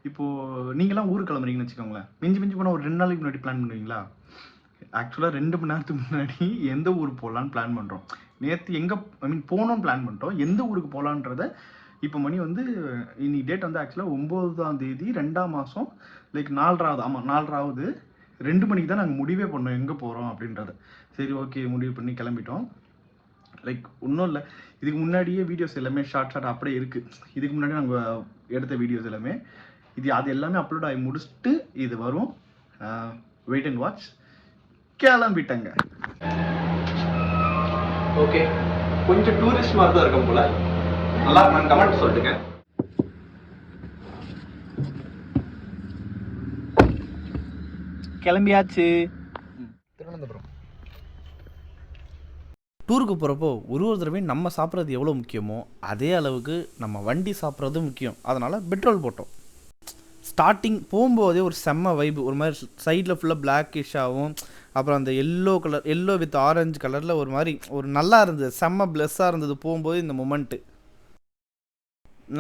இப்போது நீங்களாம் ஊருக்கு கிளம்புறீங்கன்னு வச்சுக்கோங்களேன், மிஞ்சி மிஞ்சி போனால் ஒரு 2 நாளைக்கு முன்னாடி பிளான் பண்ணுவீங்களா? ஆக்சுவலாக 2 மணி நேரத்துக்கு முன்னாடி எந்த ஊருக்கு போகலான்னு பிளான் பண்ணுறோம். நேற்று எங்கே போகணும்னு பிளான் பண்ணிட்டோம். எந்த ஊருக்கு போகலான்றத இப்போ மணி வந்து இன்னைக்கு டேட் வந்து ஆக்சுவலாக 9ஆம் தேதி 2ஆம் மாதம் லைக் 4வது. ஆமாம் 4வது 2 மணிக்கு தான் நாங்கள் முடிவே பண்ணோம் எங்கே போகிறோம் அப்படின்றத. சரி ஓகே முடிவு பண்ணி கிளம்பிட்டோம். லைக் ஒன்றும் இல்லை, இதுக்கு முன்னாடியே வீடியோஸ் எல்லாமே ஷார்ட் அப்படியே இருக்குது. இதுக்கு முன்னாடி நாங்கள் எடுத்த வீடியோஸ் எல்லாமே அது எல்லாமே அப்லோட் ஆகி முடிச்சுட்டு இது வரும். Wait and watch. கிளம்பிட்டாங்க. ஓகே, கொஞ்சம் டூரிஸ்ட் மாதிரி தான் இருக்கும் போல. நல்லா நான் கமெண்ட் சொல்லிட்டுங்க. கிளம்பியாச்சு. திருவனந்தபுரம் டூருக்கு போகிறப்போ ஒரு தடவையும் நம்ம சாப்பிட்றது எவ்வளோ முக்கியமோ அதே அளவுக்கு நம்ம வண்டி சாப்பிட்றதும் முக்கியம். அதனால் பெட்ரோல் போட்டோம். ஸ்டார்டிங் போகும்போதே ஒரு செம்ம வைப்பு, ஒரு மாதிரி சைடில் ஃபுல்லாக பிளாக்கிஷாகவும் அப்புறம் அந்த எல்லோ வித் ஆரஞ்சு கலரில் ஒரு மாதிரி ஒரு நல்லா இருந்தது, செம்ம ப்ளஸ்ஸாக இருந்தது போகும்போது இந்த மொமெண்ட்டு.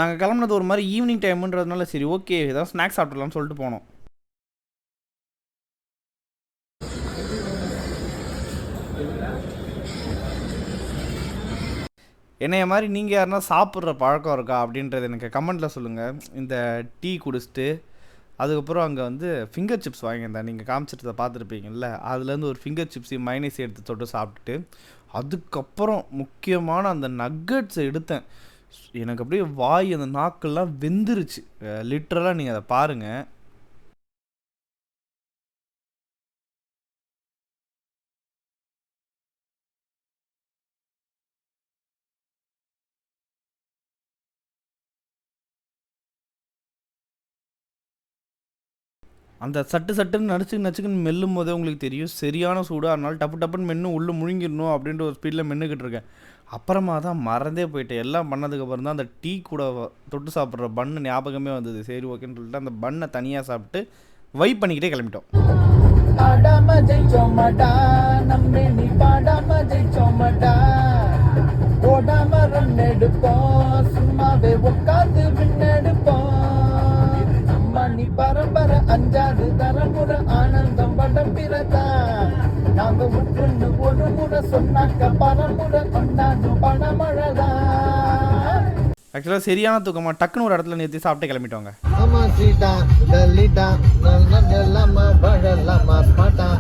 நாங்கள் கிளம்புனது ஒரு மாதிரி ஈவினிங் டைமுன்றதுனால சரி ஓகே ஏதாவது ஸ்நாக்ஸ் சாப்பிட்றலாம்னு சொல்லிட்டு போனோம். என்னைய மாதிரி நீங்கள் யாருன்னா சாப்பிட்ற பழக்கம் இருக்கா அப்படின்றது எனக்கு கமெண்ட்டில் சொல்லுங்கள். இந்த டீ குடிச்சிட்டு அதுக்கப்புறம் அங்கே வந்து ஃபிங்கர் சிப்ஸ் வாங்கியிருந்தேன், நீங்கள் காமிச்சிட்டு பார்த்துருப்பீங்கள்ல, அதுலேருந்து ஒரு ஃபிங்கர் சிப்ஸையும் மைனஸ் எடுத்து தொட்டு சாப்பிட்டுட்டு அதுக்கப்புறம் முக்கியமான அந்த நக்கட்ஸை எடுத்தேன். எனக்கு அப்படியே வாய் அந்த நாக்கெல்லாம் வெந்துருச்சு லிட்ரலாக. நீங்கள் அதை பாருங்கள். அந்த சட்டுன்னு நச்சுக்குன்னு மெல்லும் போதே உங்களுக்கு தெரியும் சரியான சூடு. அதனால் டப்புன்னு மென்று உள்ளே முழுங்கிடணும் அப்படின்ற ஒரு ஸ்பீடில் மென்னுக்கிட்டு இருக்கேன். அப்புறமா தான் மறந்தே போயிட்டேன். எல்லாம் பண்ணதுக்கப்புறம் தான் அந்த டீ கூட தொட்டு சாப்பிட்ற பன்னு ஞாபகமே வந்தது. சரி ஓகேன்னு சொல்லிட்டு அந்த பண்ணை தனியாக சாப்பிட்டு வைப் பண்ணிக்கிட்டே கிளம்பிட்டோம். பரம்பரை அஞ்சாது தரமுறை ஆனந்தம் படம் பிறதா நாங்க முன்னு ஒரு முறை சொன்னாக்க பரமுறை கொண்டாடும் பணமழதா. ஆக்சுவலாக சரியான தூக்கமா டக்குன்னு ஒரு இடத்துல நிறுத்தி சாப்பிட்டு கிளம்பிட்டோங்க. ஆமா சீட்டா டல்லிட்டா நல்லமா பழலமா ஸ்மாட்டா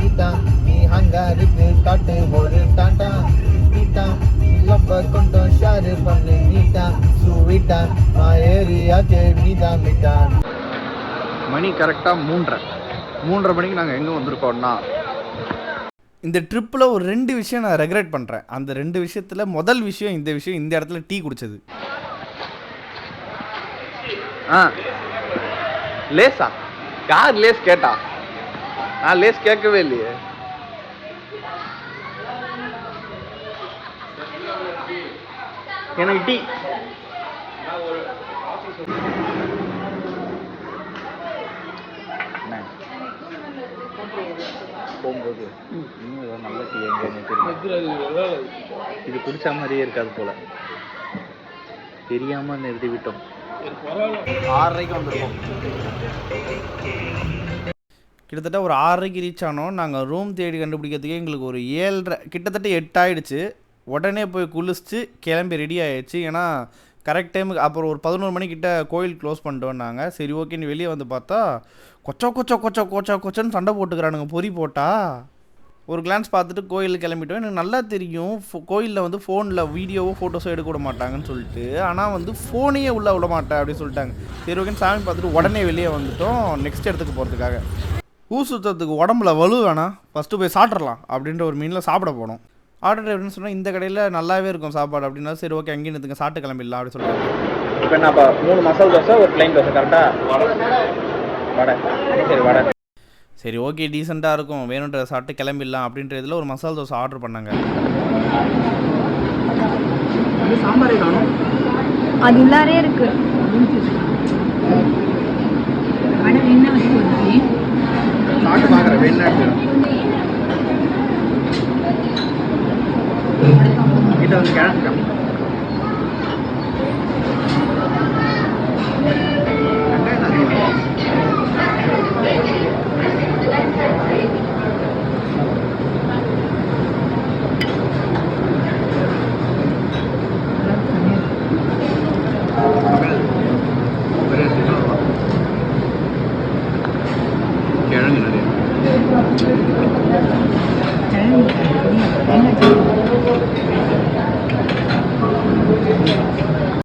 நீட்டா நீ ஹங்காருக்கு காட்டு ஒரு டாட்டா நீட்டா லப்ப கொண்டோ ஷாரு பண்ணு நீட்டா சுவீட்டா ஏரியா கேமிதா மிட்டா. மணி கரெக்டாக 3:30 மணிக்கு நாங்கள் எங்கே வந்திருக்கோம்னா, இந்த ட்ரிப்பில் ஒரு 2 விஷயம் நான் ரெக்ரெட் பண்ணுறேன். அந்த 2 விஷயத்தில் முதல் விஷயம் இந்த இடத்துல டீ குடித்தது. லேஸா? யார் லேஸ் கேட்டா? நான் லேஸ் கேட்கவே இல்லையே. எனக்கு டீ போகும்போது இன்னும் ஏதோ நல்ல டீ எங்கே இது குடிச்ச மாதிரியே இருக்காது போல. தெரியாமல் நிறுத்தி விட்டோம். 6:30 வந்துருக்கோம். கிட்டத்தட்ட ஒரு 6:30 ரீச் ஆனோம். நாங்கள் ரூம் தேடி கண்டுபிடிக்கிறதுக்கே எங்களுக்கு ஒரு 7:30 கிட்டத்தட்ட 8 ஆகிடுச்சு. உடனே போய் குளிச்சுட்டு கிளம்பி ரெடி ஆகிடுச்சு. ஏன்னா கரெக்ட் டைமுக்கு அப்புறம் ஒரு 11 மணிக்கிட்ட கோயில் க்ளோஸ் பண்ணிட்டோன்னாங்க. சரி ஓகேன்னு வெளியே வந்து பார்த்தா கொச்சன்னு சண்டை போட்டுக்கிறானுங்க பொறி போட்டா. ஒரு கிளான்ஸ் பார்த்துட்டு கோயிலுக்கு கிளம்பிட்டோம். எனக்கு நல்லா தெரியும் கோயிலில் வந்து ஃபோனில் வீடியோவோ ஃபோட்டோஸோ எடுக்க விட மாட்டாங்கன்னு சொல்லிட்டு. ஆனால் வந்து ஃபோனையே உள்ளே விட மாட்டேன் அப்படின்னு சொல்லிட்டாங்க. சரி ஓகேன்னு சாமி பார்த்துட்டு உடனே வெளியே வந்துட்டோம் நெக்ஸ்ட் இடத்துக்கு போகிறதுக்காக. ஊர் சுற்றுறதுக்கு உடம்புல வலு வேணாம், ஃபஸ்ட்டு போய் சாப்பிட்றலாம் அப்படின்ற ஒரு மீனில் சாப்பிட போனோம். ஆர்டர் எப்படின்னு சொன்னால் இந்த கடையில் நல்லாவே இருக்கும் சாப்பாடு அப்படின்னா சரி ஓகே அங்கேயும் எடுத்துங்க சாப்பிட்டு கிளம்பிடலாம் அப்படின்னு சொல்லிட்டு. இப்போ நான் 3 மசால் தோசை ஒரு ப்ளைன் தோசை கரெக்டாக வடை. சரி வடை சரி ஓகே டீசெண்டாக இருக்கும் வேணுன்ற சாப்பிட்டு கிளம்பிடலாம் அப்படின்றதுல ஒரு மசால் தோசை ஆர்டர் பண்ணாங்க. சாம்பாரே காணும், அது உள்ளாரே இருக்கு. என்ன சாப்பிட்டு பார்க்குறேன் வேணும். இதை வந்து கிழக்கு வெங்காயம் ஒரே கிழங்கு நிறைய கிழங்கு